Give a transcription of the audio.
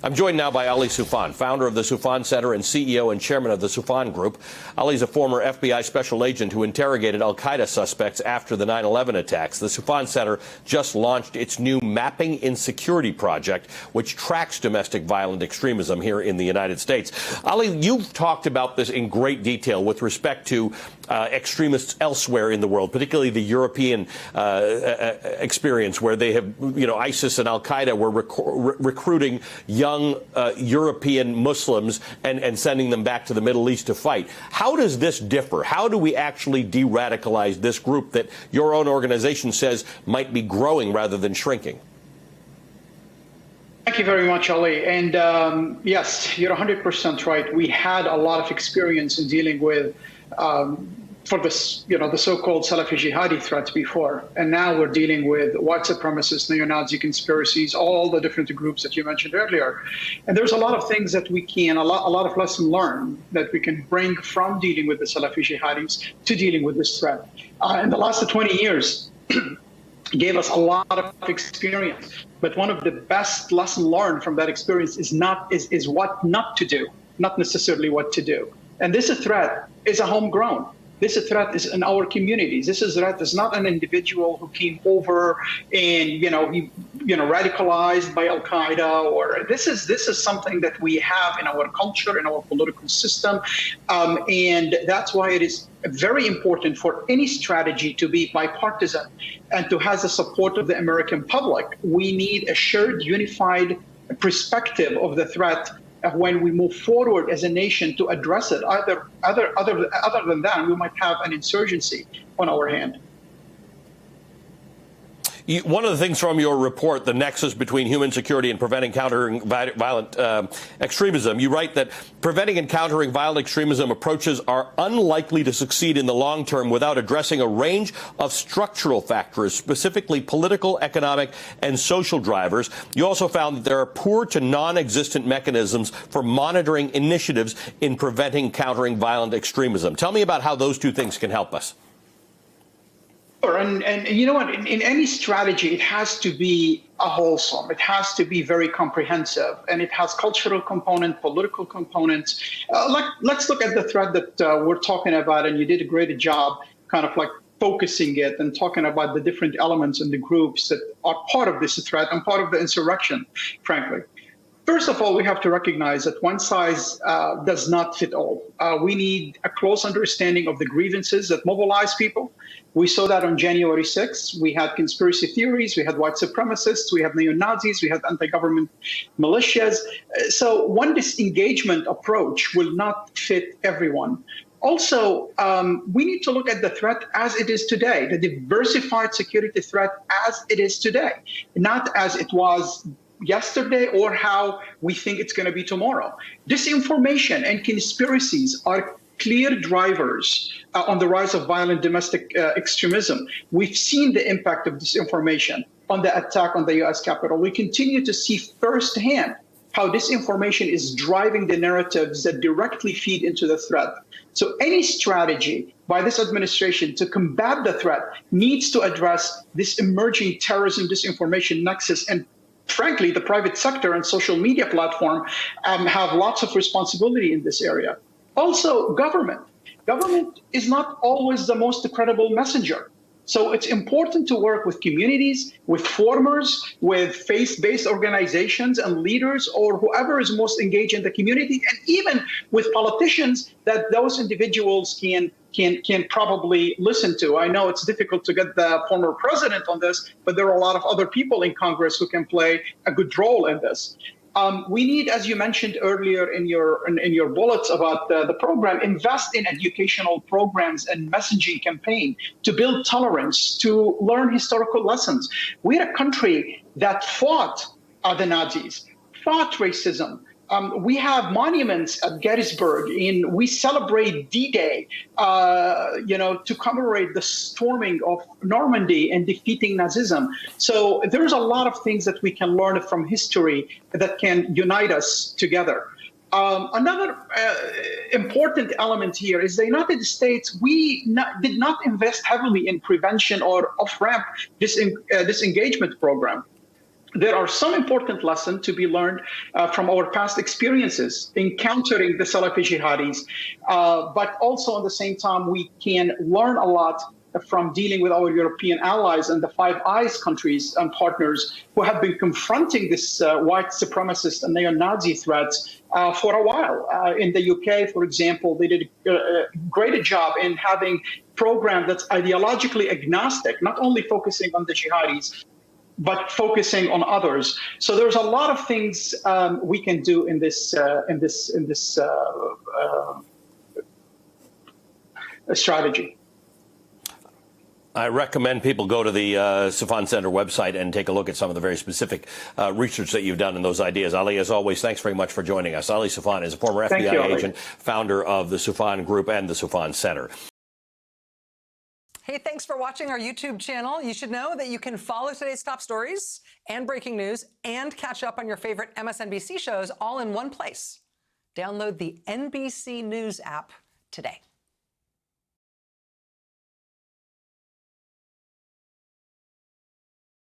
I'm joined now by Ali Soufan, founder of the Soufan Center and CEO and chairman of the Soufan Group. Ali's a former FBI special agent who interrogated al-Qaeda suspects after the 9/11 attacks. The Soufan Center just launched its new Mapping Insecurity project, which tracks domestic violent extremism here in the United States. Ali, you've talked about this in great detail with respect to extremists elsewhere in the world, particularly the European experience, where they have, ISIS and al-Qaeda were recruiting young European Muslims and sending them back to the Middle East to fight. How does this differ? How do we actually de-radicalize this group that your own organization says might be growing rather than shrinking? Thank you very much, Ali. And yes, you're 100% right. We had a lot of experience in dealing with for this, the so-called Salafi Jihadi threats before. And now we're dealing with white supremacists, neo-Nazi conspiracies, all the different groups that you mentioned earlier. And there's a lot of things that we can, a lot of lessons learned that we can bring from dealing with the Salafi Jihadis to dealing with this threat. In the last 20 years, gave us a lot of experience. But one of the best lessons learned from that experience is what not to do, not necessarily what to do. And this threat is a homegrown. This threat is in our communities. This threat is not an individual who came over and he radicalized by al-Qaeda, or this is something that we have in our culture, in our political system, and that's why it is very important for any strategy to be bipartisan and to have the support of the American public. We need a shared, unified perspective of the threat when we move forward as a nation to address it. Other than that, we might have an insurgency on our hand. One of the things from your report, the nexus between human security and preventing countering violent extremism, you write that preventing and countering violent extremism approaches are unlikely to succeed in the long term without addressing a range of structural factors, specifically political, economic, and social drivers. You also found that there are poor to non-existent mechanisms for monitoring initiatives in preventing countering violent extremism. Tell me about how those two things can help us. And you know what, in any strategy, it has to be a wholesome. It has to be very comprehensive, and it has cultural component, political components. Let's look at the thread that we're talking about, and you did a great job kind of like focusing it and talking about the different elements and the groups that are part of this threat and part of the insurrection, frankly. First of all, we have to recognize that one size does not fit all. We need a close understanding of the grievances that mobilize people. We saw that on January 6th. We had conspiracy theories, we had white supremacists, we had neo-Nazis, we had anti-government militias. So one disengagement approach will not fit everyone. Also, we need to look at the threat as it is today, the diversified security threat as it is today, not as it was yesterday or how we think it's going to be tomorrow. Disinformation and conspiracies are clear drivers on the rise of violent domestic extremism. We've seen the impact of disinformation on the attack on the U.S. Capitol. We continue to see firsthand how disinformation is driving the narratives that directly feed into the threat. So any strategy by this administration to combat the threat needs to address this emerging terrorism disinformation nexus. And frankly, the private sector and social media platform have lots of responsibility in this area. Also, government. Government is not always the most credible messenger. So it's important to work with communities, with formers, with faith-based organizations and leaders, or whoever is most engaged in the community, and even with politicians that those individuals can probably listen to. I know it's difficult to get the former president on this, but there are a lot of other people in Congress who can play a good role in this. We need, as you mentioned earlier in your bullets about the program, invest in educational programs and messaging campaign to build tolerance, to learn historical lessons. We're a country that fought the Nazis, fought racism. We have monuments at Gettysburg, and we celebrate D-Day, to commemorate the storming of Normandy and defeating Nazism. So there's a lot of things that we can learn from history that can unite us together. Another important element here is the United States, did not invest heavily in prevention or off-ramp disengagement program. there are some important lessons to be learned from our past experiences encountering the Salafi jihadis, but also at the same time, we can learn a lot from dealing with our European allies and the Five Eyes countries and partners who have been confronting this white supremacist and neo-Nazi threats for a while. In the UK, for example, they did a great job in having a program that's ideologically agnostic, not only focusing on the jihadis, but focusing on others. So there's a lot of things we can do in this strategy. I recommend people go to the Soufan Center website and take a look at some of the very specific research that you've done in those ideas. Ali, as always, thanks very much for joining us. Ali Soufan is a former FBI agent, founder of the Soufan Group and the Soufan Center. Hey, thanks for watching our YouTube channel. You should know that you can follow today's top stories and breaking news and catch up on your favorite MSNBC shows all in one place. Download the NBC News app today.